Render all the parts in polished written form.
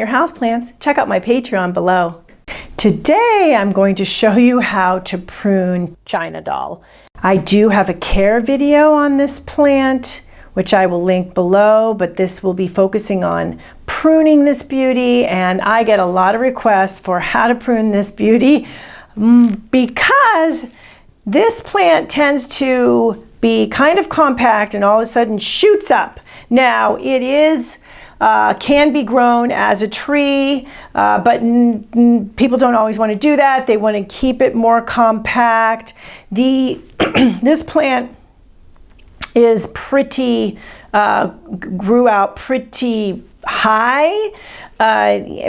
your houseplants, check out my Patreon below. Today I'm going to show you how to prune China doll. I do have a care video on this plant, which I will link below, but this will be focusing on pruning this beauty, and I get a lot of requests for how to prune this beauty because this plant tends to be kind of compact and all of a sudden shoots up. Now it is can be grown as a tree, but people don't always want to do that. They want to keep it more compact. This plant is pretty, grew out pretty high,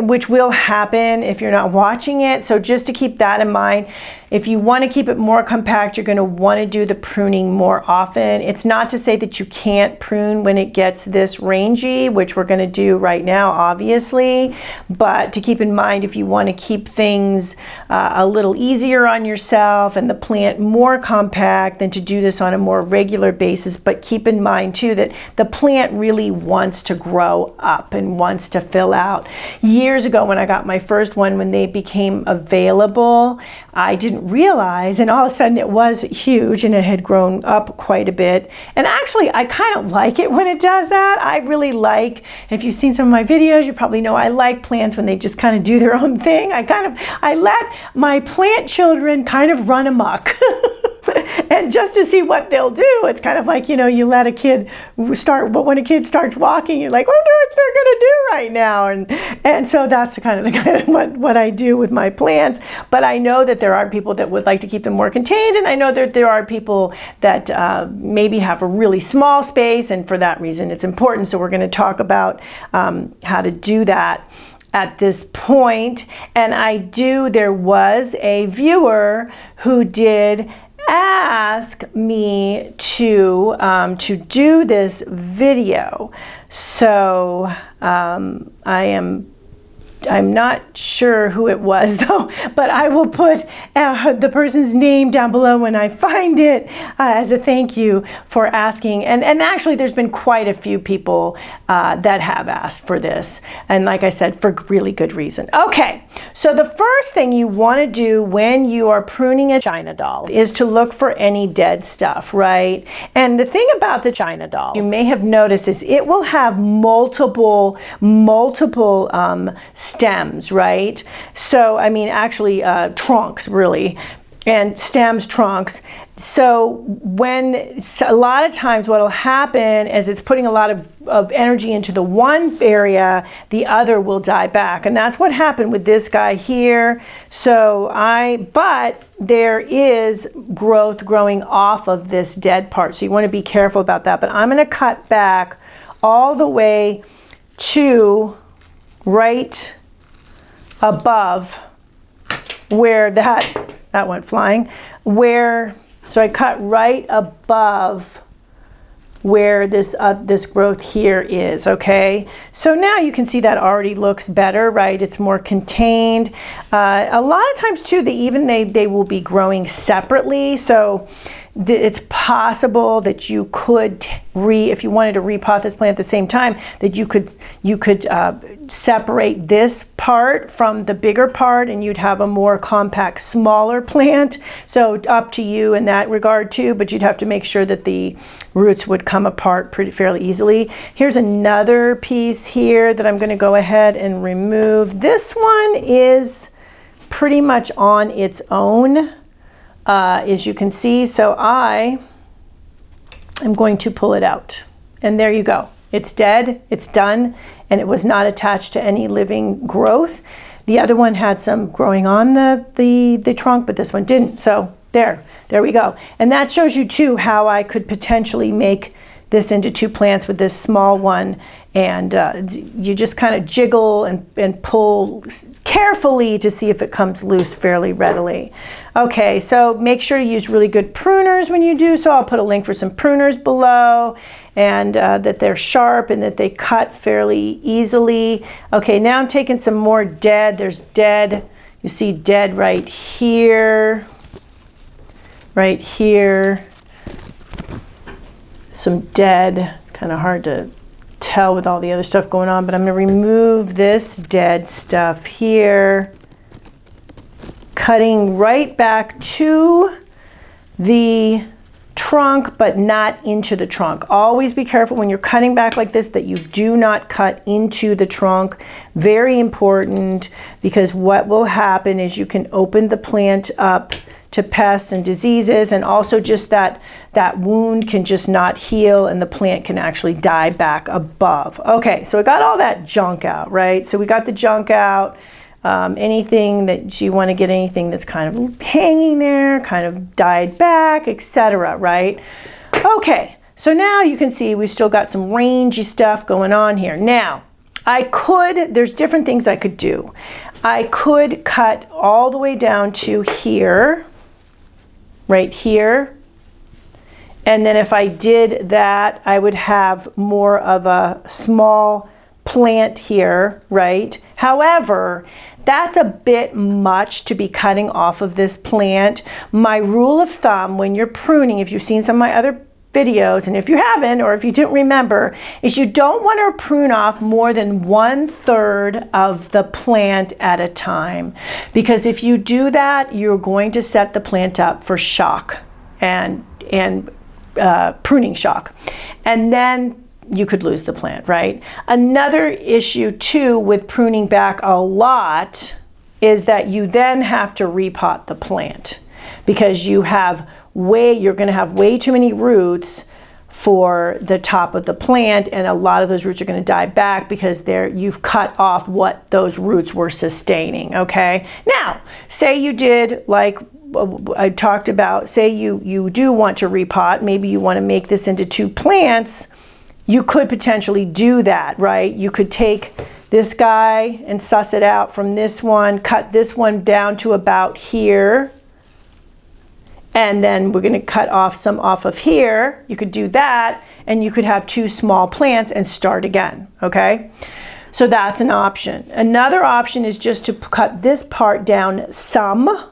which will happen if you're not watching it. So just to keep that in mind, if you want to keep it more compact, you're going to want to do the pruning more often. It's not to say that you can't prune when it gets this rangy, which we're going to do right now, obviously, but to keep in mind, if you want to keep things a little easier on yourself and the plant more compact, then to do this on a more regular basis. But keep in mind too that the plant really wants to grow up and wants to fill out. Years ago when I got my first one, when they became available, I didn't realize, and all of a sudden it was huge and it had grown up quite a bit. And actually I kind of like it when it does that. I really like, if you've seen some of my videos, you probably know I like plants when they just kind of do their own thing. I let my plant children kind of run amok. And just to see what they'll do, it's kind of like, you know, you let a kid start, but when a kid starts walking, you're like, I wonder what they're going to do right now. And so that's kind of what I do with my plants. But I know that there are people that would like to keep them more contained, and I know that there are people that maybe have a really small space, and for that reason it's important. So we're going to talk about how to do that at this point. And there was a viewer who did ask me to do this video. So I'm not sure who it was though, but I will put the person's name down below when I find it as a thank you for asking. And actually there's been quite a few people that have asked for this. And like I said, for really good reason. Okay, so the first thing you want to do when you are pruning a China doll is to look for any dead stuff, right? And the thing about the China doll, you may have noticed, is it will have multiple stems, right? So, I mean, actually trunks, really, and stems, trunks. So a lot of times what will happen is it's putting a lot of energy into the one area, the other will die back. And that's what happened with this guy here. But there is growth growing off of this dead part. So you want to be careful about that. But I'm going to cut back all the way to right above where that went flying, so I cut right above where this growth here is. Okay, so now you can see that already looks better, right? It's more contained. A lot of times too, they will be growing separately, so it's possible that you could if you wanted to repot this plant at the same time, that you could separate this part from the bigger part, and you'd have a more compact, smaller plant. So up to you in that regard too, but you'd have to make sure that the roots would come apart fairly easily. Here's another piece here that I'm going to go ahead and remove. This one is pretty much on its own, as you can see. So I am going to pull it out, and there you go. It's dead, it's done, and it was not attached to any living growth. The other one had some growing on the trunk, but this one didn't. So there we go. And that shows you too how I could potentially make this into two plants with this small one, and you just kind of jiggle and pull carefully to see if it comes loose fairly readily. Okay, so make sure to use really good pruners when you do so. I'll put a link for some pruners below, and that they're sharp and that they cut fairly easily. Okay, now I'm taking some more dead. There's dead, you see dead right here, some dead, it's kind of hard to tell with all the other stuff going on, but I'm going to remove this dead stuff here, cutting right back to the trunk, but not into the trunk. Always be careful when you're cutting back like this that you do not cut into the trunk. Very important, because what will happen is you can open the plant up to pests and diseases, and also just that wound can just not heal and the plant can actually die back above. Okay, so I got all that junk out, right? So we got the junk out. Anything that you want to get, anything that's kind of hanging there, kind of died back, etc., right? Okay, so now you can see we still got some rangy stuff going on here. Now, there's different things I could do. I could cut all the way down to here, right here, and then if I did that, I would have more of a small plant here, right? However, that's a bit much to be cutting off of this plant. My rule of thumb when you're pruning, if you've seen some of my other videos, and if you haven't, or if you didn't remember, is you don't want to prune off more than 1/3 of the plant at a time. Because if you do that, you're going to set the plant up for shock and pruning shock. And then you could lose the plant, right? Another issue too with pruning back a lot is that you then have to repot the plant, because you're going to have way too many roots for the top of the plant, and a lot of those roots are going to die back because you've cut off what those roots were sustaining. Okay, now say you did like I talked about, say you do want to repot, maybe you want to make this into 2 plants. You could potentially do that, right? You could take this guy and suss it out from this one, cut this one down to about here, and then we're going to cut off some off of here. You could do that, and you could have 2 small plants and start again, okay? So that's an option. Another option is just to cut this part down some,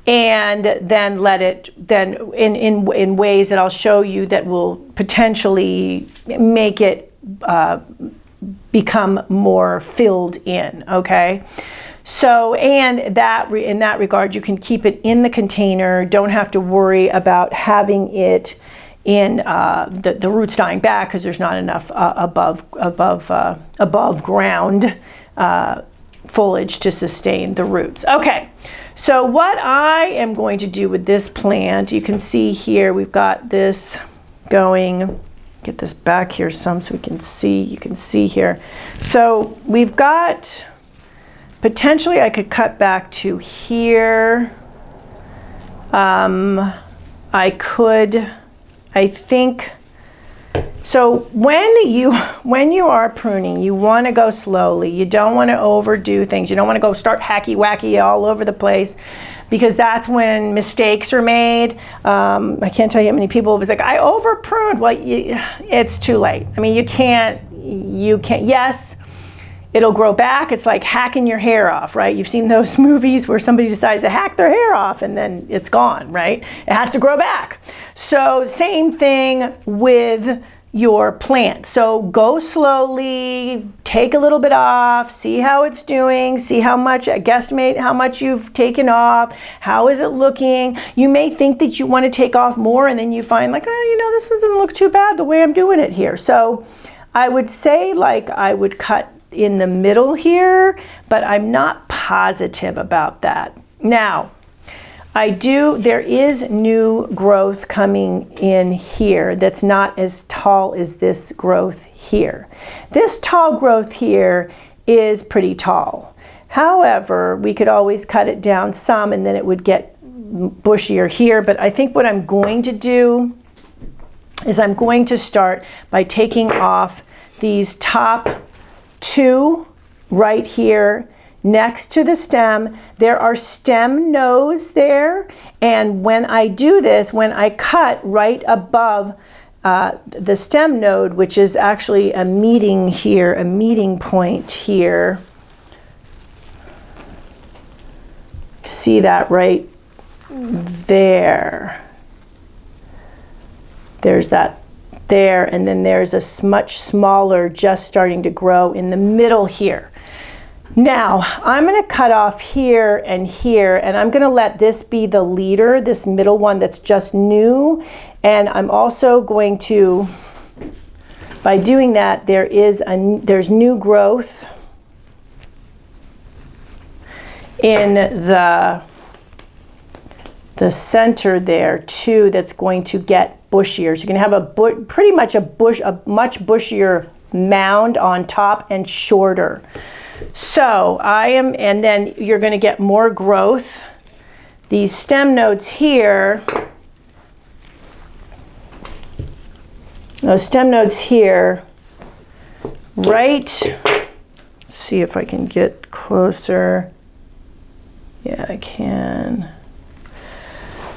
and then let it, in ways that I'll show you that will potentially make it become more filled in, okay? So, and in that regard, you can keep it in the container. Don't have to worry about having it in the roots dying back, because there's not enough above ground foliage to sustain the roots. Okay, so what I am going to do with this plant, you can see here we've got this going. Get this back here some so we can see. You can see here. So we've got, potentially I could cut back to here. I think, so when you are pruning, you want to go slowly. You don't want to overdo things. You don't want to go start hacky-wacky all over the place, because that's when mistakes are made. I can't tell you how many people will be like, I over pruned. Well, it's too late. I mean, you can't, yes, it'll grow back. It's like hacking your hair off, right? You've seen those movies where somebody decides to hack their hair off and then it's gone, right? It has to grow back. So same thing with your plant. So go slowly, take a little bit off, see how it's doing, see how much, guesstimate how much you've taken off, how is it looking. You may think that you want to take off more, and then you find like, oh, you know, this doesn't look too bad the way I'm doing it here. So I would say like I would cut in the middle here, but I'm not positive about that. Now, there is new growth coming in here that's not as tall as this growth here. This tall growth here is pretty tall. However, we could always cut it down some and then it would get bushier here. But I think what I'm going to do is I'm going to start by taking off these top 2 right here next to the stem. There are stem nodes there, and when I do this, when I cut right above the stem node, which is actually a meeting here, a meeting point here, see that right there. There's that there, and then there's a much smaller just starting to grow in the middle here. Now, I'm going to cut off here, and I'm going to let this be the leader, this middle one that's just new, and I'm also going to, by doing that, there's new growth in the center there too that's going to get bushier. So you're going to have pretty much a much bushier mound on top and shorter. So and then you're going to get more growth. These stem nodes here, those stem nodes here, right, see if I can get closer. Yeah, I can.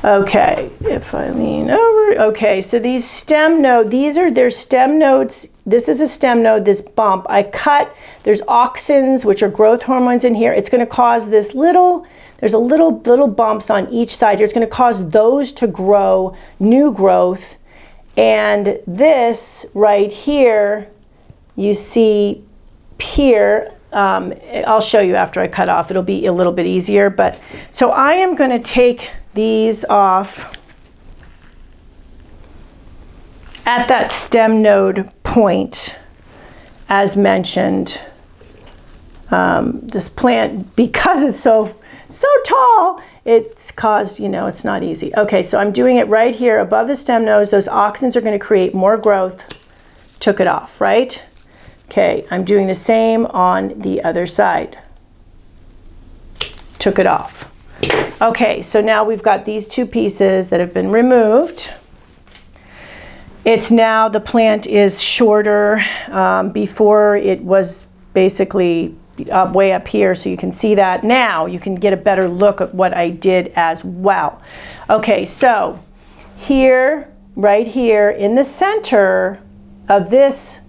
Okay, if I lean over, okay, so these stem nodes, their stem nodes. This is a stem node, this bump. I cut, there's auxins, which are growth hormones in here. It's gonna cause there's a little bumps on each side here. It's gonna cause those to grow, new growth. And this right here, you see here, I'll show you after I cut off. It'll be a little bit easier, but so I am gonna take these off at that stem node point, as mentioned. This plant, because it's so tall, it's caused, it's not easy. Okay, so I'm doing it right here above the stem nodes. Those auxins are going to create more growth. Took it off, right? Okay, I'm doing the same on the other side. Took it off. Okay, so now we've got these two pieces that have been removed. It's now, the plant is shorter. Before it was basically way up here, so you can see that. Now you can get a better look at what I did as well. Okay, so here, right here in the center of this,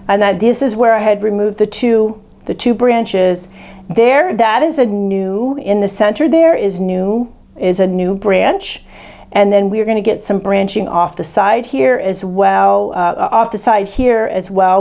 and this is where I had removed the two branches. There, that is a new, in the center there is a new branch. And then we're going to get some branching off the side here as well,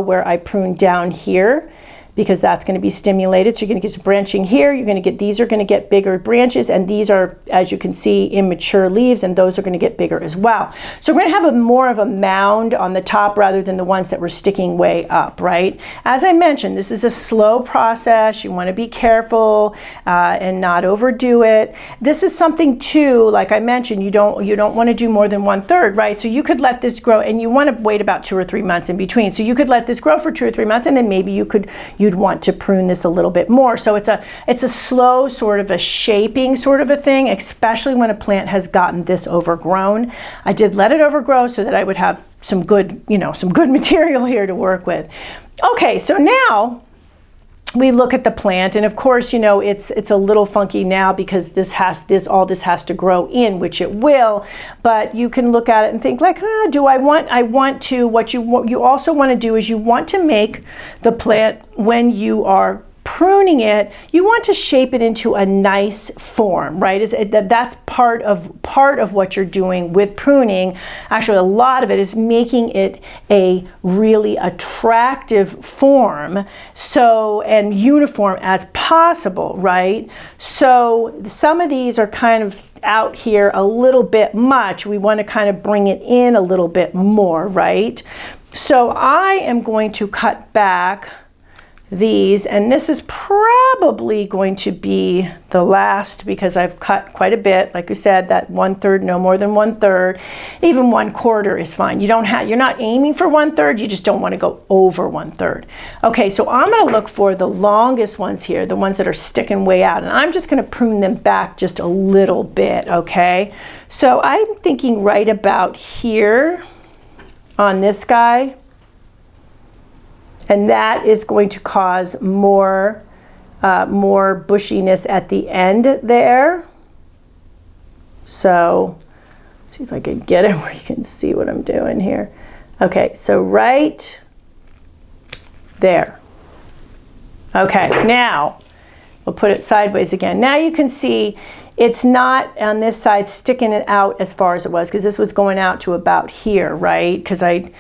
where I pruned down here, because that's going to be stimulated. So you're going to get some branching here. These are going to get bigger branches, and these are, as you can see, immature leaves, and those are going to get bigger as well. So we're going to have more of a mound on the top rather than the ones that were sticking way up, right? As I mentioned, this is a slow process. You want to be careful and not overdo it. This is something too, like I mentioned, you don't want to do more than 1/3, right? So you could let this grow, and you want to wait about 2 or 3 months in between. So you could let this grow for 2 or 3 months, and then maybe you'd want to prune this a little bit more. So it's a slow sort of a shaping sort of a thing, especially when a plant has gotten this overgrown. I did let it overgrow so that I would have some good material here to work with. Okay, so now we look at the plant, and of course, it's a little funky now because all this has to grow in, which it will. But you can look at it and think like, what you also want to do is you want to make the plant, when you are pruning it, you want to shape it into a nice form, right? That's part of what you're doing with pruning. Actually, a lot of it is making it a really attractive form, and uniform as possible, right? So some of these are kind of out here a little bit much. We want to kind of bring it in a little bit more, right? So I am going to cut back these, and this is probably going to be the last, because I've cut quite a bit. Like I said, that 1/3, no more than 1/3. Even 1/4 is fine. You're not aiming for 1/3, you just don't want to go over 1/3. Okay, so I'm going to look for the longest ones here, the ones that are sticking way out, and I'm just going to prune them back just a little bit, okay? So I'm thinking right about here on this guy. And that is going to cause more bushiness at the end there. So, see if I can get it where you can see what I'm doing here. Okay, so right there. Okay, now we'll put it sideways again. Now you can see It's not on this side sticking it out as far as it was, because this was going out to about here, right? Because I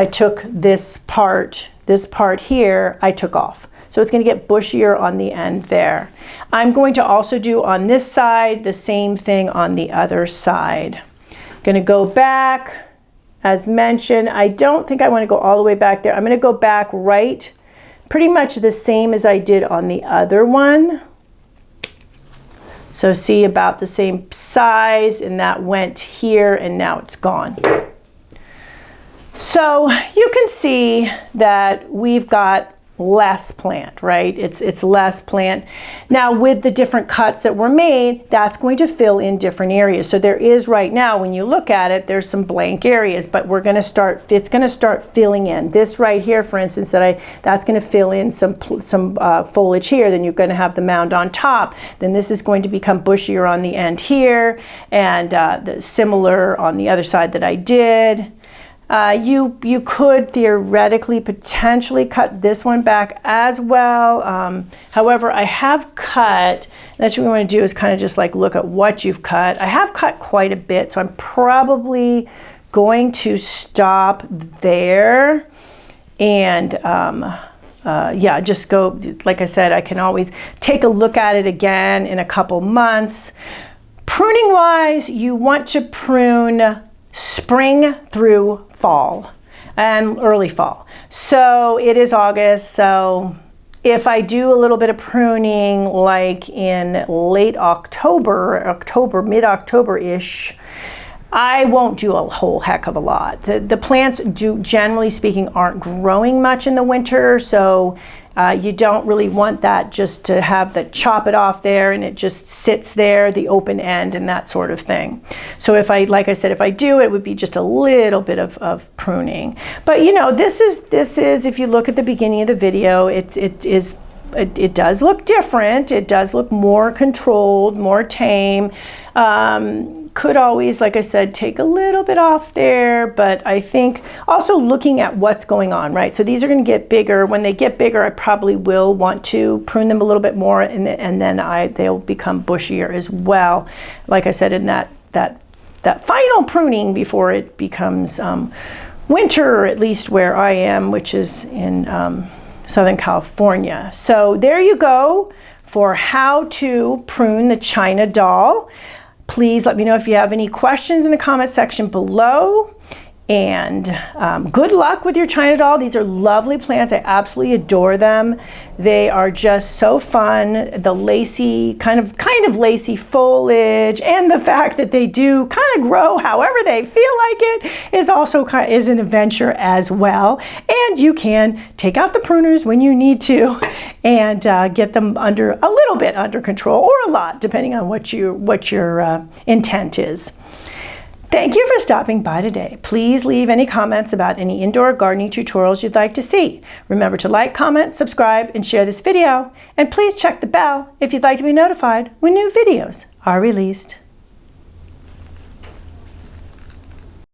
took this part here, I took off. So it's going to get bushier on the end there. I'm going to also do on this side the same thing on the other side. I'm going to go back, as mentioned. I don't think I want to go all the way back there. I'm going to go back right, pretty much the same as I did on the other one. So see, about the same size, and that went here, and now it's gone. So you can see that we've got less plant, right? It's less plant. Now with the different cuts that were made, that's going to fill in different areas. So there is right now, when you look at it, there's some blank areas, but we're going to start, it's going to start filling in. This right here, for instance, that's going to fill in some foliage here. Then you're going to have the mound on top. Then this is going to become bushier on the end here, and similar on the other side that I did. You could theoretically potentially cut this one back as well. However, I have cut, that's what we want to do, is kind of just like look at what you've cut. I have cut quite a bit, so I'm probably going to stop there. And yeah, just go, like I said, I can always take a look at it again in a couple months. Pruning wise, you want to prune spring through fall and early fall. So it is August, so if I do a little bit of pruning like in late October, mid-October-ish, I won't do a whole heck of a lot. The plants generally speaking, aren't growing much in the winter, so you don't really want that just to have the chop it off there and it just sits there, the open end and that sort of thing. So if I, like I said, if I do, it would be just a little bit of pruning. But you know, this is, if you look at the beginning of the video, it does look different. It does look more controlled, more tame. Could always, like I said, take a little bit off there, but I think also looking at what's going on, right? So these are going to get bigger. When they get bigger, I probably will want to prune them a little bit more, and then they'll become bushier as well. Like I said, in that final pruning before it becomes winter, at least where I am, which is in Southern California. So there you go for how to prune the China doll. Please let me know if you have any questions in the comment section below. And good luck with your China doll. These are lovely plants. I absolutely adore them. They are just so fun. The lacy, kind of lacy foliage, and the fact that they do kind of grow however they feel like it is also is an adventure as well. And you can take out the pruners when you need to and get them a little bit under control, or a lot, depending on what your intent is. Thank you for stopping by today. Please leave any comments about any indoor gardening tutorials you'd like to see. Remember to like, comment, subscribe, and share this video. And please check the bell if you'd like to be notified when new videos are released.